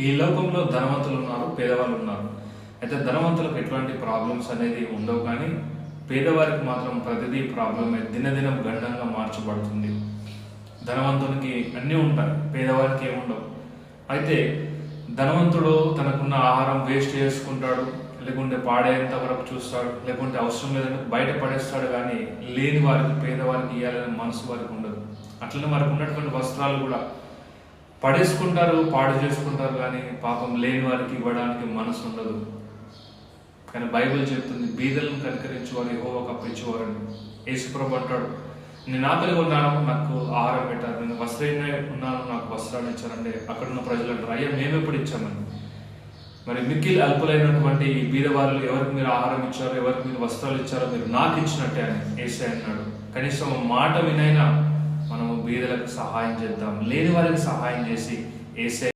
ఈ లోకంలో ధనవంతులు ఉన్నారు, పేదవాళ్ళు ఉన్నారు. అయితే ధనవంతులకు ఎటువంటి ప్రాబ్లమ్స్ అనేది ఉండవు, కానీ పేదవారికి మాత్రం ప్రతిదీ ప్రాబ్లమే, దినదినం గండంగా మార్చబడుతుంది. ధనవంతునికి అన్నీ ఉంటాయి, పేదవారికి ఏముండవు. అయితే ధనవంతుడు తనకున్న ఆహారం వేస్ట్ చేసుకుంటాడు, లేకుంటే పాడేంత వరకు చూస్తాడు, లేకుంటే అవసరం లేదంటే బయట పడేస్తాడు. కానీ లేని వారికి, పేదవారికి ఇవ్వాలనే మనసు వారికి ఉండదు. అట్లనే వారికి ఉన్నటువంటి వస్త్రాలు కూడా పడేసుకుంటారు, పాడు చేసుకుంటారు, కానీ పాపం లేని వారికి ఇవ్వడానికి మనసు ఉండదు. కానీ బైబిల్ చెప్తుంది, బీదలను కనికరించేవారు యెహోవాకు అప్పించేవారని. యేసుప్రభు అంటాడు, నేను ఆకలిగా ఉన్నాను, నాకు ఆహారం పెట్టారు, నేను వస్త్రంగా ఉన్నాను, నాకు వస్త్రాలు ఇచ్చారంటే అక్కడున్న ప్రజలు అంటారు, అయ్యా మేము ఎప్పుడు ఇచ్చామని. మరి మిక్కిలి అల్పులైనటువంటి ఈ బీదవాళ్ళు ఎవరికి మీరు ఆహారం ఇచ్చారో, ఎవరికి మీరు వస్త్రాలు ఇచ్చారో మీరు నాకు ఇచ్చినట్టే అని యేసయ్య అన్నాడు. కనీసం మాట వినైనా మనము బీదలకు సహాయం చేద్దాం, లేని వారికి సహాయం చేసి యేసయ్య